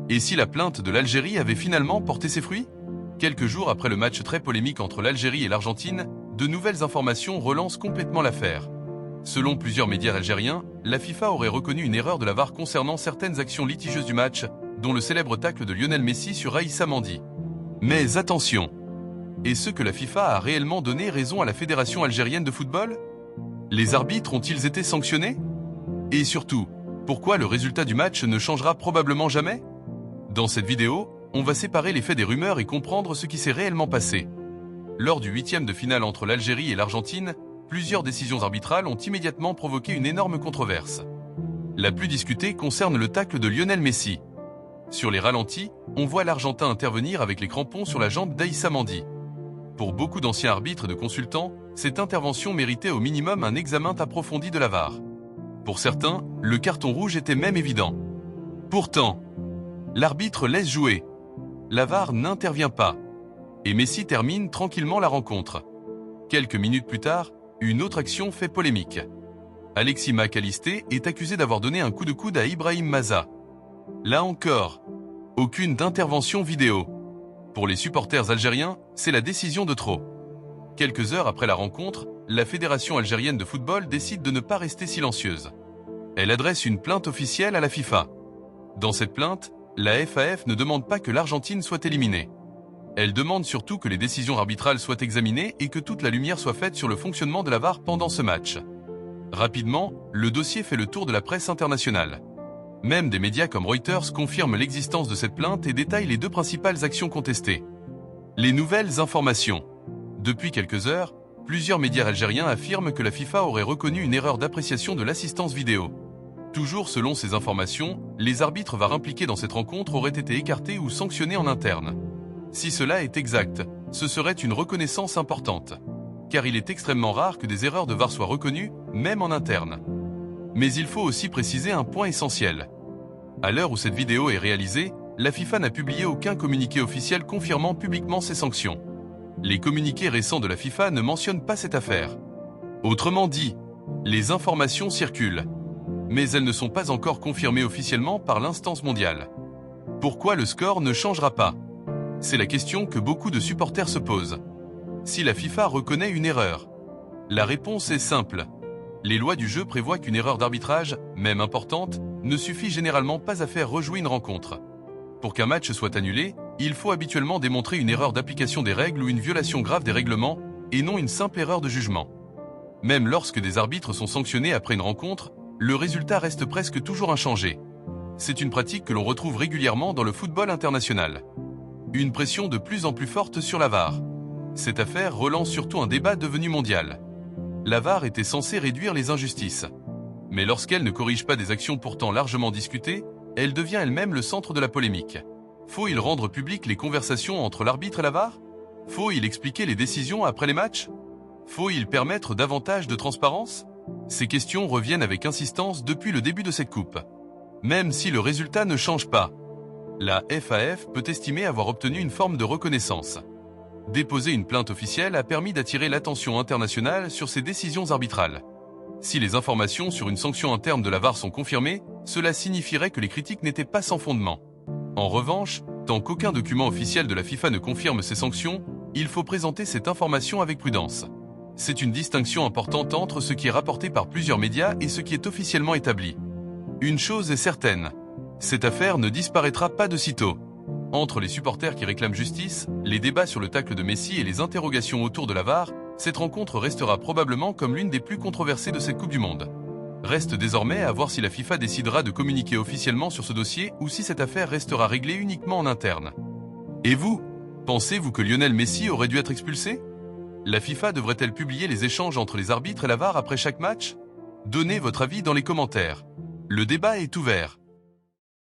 Et si la plainte de l'Algérie avait finalement porté ses fruits? Quelques jours après le match très polémique entre l'Algérie et l'Argentine, de nouvelles informations relancent complètement l'affaire. Selon plusieurs médias algériens, la FIFA aurait reconnu une erreur de la VAR concernant certaines actions litigieuses du match, dont le célèbre tacle de Lionel Messi sur Aïssa Mandi. Mais attention! Est-ce que la FIFA a réellement donné raison à la Fédération algérienne de football? Les arbitres ont-ils été sanctionnés? Et surtout, pourquoi le résultat du match ne changera probablement jamais? Dans cette vidéo, on va séparer les faits des rumeurs et comprendre ce qui s'est réellement passé. Lors du 8e de finale entre l'Algérie et l'Argentine, plusieurs décisions arbitrales ont immédiatement provoqué une énorme controverse. La plus discutée concerne le tacle de Lionel Messi. Sur les ralentis, on voit l'Argentin intervenir avec les crampons sur la jambe d'Aïssa Mandi. Pour beaucoup d'anciens arbitres et de consultants, cette intervention méritait au minimum un examen approfondi de la VAR. Pour certains, le carton rouge était même évident. Pourtant, l'arbitre laisse jouer. La VAR n'intervient pas. Et Messi termine tranquillement la rencontre. Quelques minutes plus tard, une autre action fait polémique. Alexis Mac Allister est accusé d'avoir donné un coup de coude à Ibrahim Maza. Là encore, aucune d'intervention vidéo. Pour les supporters algériens, c'est la décision de trop. Quelques heures après la rencontre, la Fédération algérienne de football décide de ne pas rester silencieuse. Elle adresse une plainte officielle à la FIFA. Dans cette plainte, la FAF ne demande pas que l'Argentine soit éliminée. Elle demande surtout que les décisions arbitrales soient examinées et que toute la lumière soit faite sur le fonctionnement de la VAR pendant ce match. Rapidement, le dossier fait le tour de la presse internationale. Même des médias comme Reuters confirment l'existence de cette plainte et détaillent les deux principales actions contestées. Les nouvelles informations. Depuis quelques heures, plusieurs médias algériens affirment que la FIFA aurait reconnu une erreur d'appréciation de l'assistance vidéo. Toujours selon ces informations, les arbitres VAR impliqués dans cette rencontre auraient été écartés ou sanctionnés en interne. Si cela est exact, ce serait une reconnaissance importante. Car il est extrêmement rare que des erreurs de VAR soient reconnues, même en interne. Mais il faut aussi préciser un point essentiel. À l'heure où cette vidéo est réalisée, la FIFA n'a publié aucun communiqué officiel confirmant publiquement ces sanctions. Les communiqués récents de la FIFA ne mentionnent pas cette affaire. Autrement dit, les informations circulent, mais elles ne sont pas encore confirmées officiellement par l'instance mondiale. Pourquoi le score ne changera pas? C'est la question que beaucoup de supporters se posent. Si la FIFA reconnaît une erreur, la réponse est simple. Les lois du jeu prévoient qu'une erreur d'arbitrage, même importante, ne suffit généralement pas à faire rejouer une rencontre. Pour qu'un match soit annulé, il faut habituellement démontrer une erreur d'application des règles ou une violation grave des règlements, et non une simple erreur de jugement. Même lorsque des arbitres sont sanctionnés après une rencontre, le résultat reste presque toujours inchangé. C'est une pratique que l'on retrouve régulièrement dans le football international. Une pression de plus en plus forte sur la VAR. Cette affaire relance surtout un débat devenu mondial. La VAR était censée réduire les injustices. Mais lorsqu'elle ne corrige pas des actions pourtant largement discutées, elle devient elle-même le centre de la polémique. Faut-il rendre publiques les conversations entre l'arbitre et la VAR? Faut-il expliquer les décisions après les matchs? Faut-il permettre davantage de transparence? Ces questions reviennent avec insistance depuis le début de cette coupe. Même si le résultat ne change pas, la FAF peut estimer avoir obtenu une forme de reconnaissance. Déposer une plainte officielle a permis d'attirer l'attention internationale sur ces décisions arbitrales. Si les informations sur une sanction interne de la VAR sont confirmées, cela signifierait que les critiques n'étaient pas sans fondement. En revanche, tant qu'aucun document officiel de la FIFA ne confirme ces sanctions, il faut présenter cette information avec prudence. C'est une distinction importante entre ce qui est rapporté par plusieurs médias et ce qui est officiellement établi. Une chose est certaine, cette affaire ne disparaîtra pas de sitôt. Entre les supporters qui réclament justice, les débats sur le tacle de Messi et les interrogations autour de la VAR, cette rencontre restera probablement comme l'une des plus controversées de cette Coupe du Monde. Reste désormais à voir si la FIFA décidera de communiquer officiellement sur ce dossier ou si cette affaire restera réglée uniquement en interne. Et vous, pensez-vous que Lionel Messi aurait dû être expulsé? La FIFA devrait-elle publier les échanges entre les arbitres et la VAR après chaque match? Donnez votre avis dans les commentaires. Le débat est ouvert.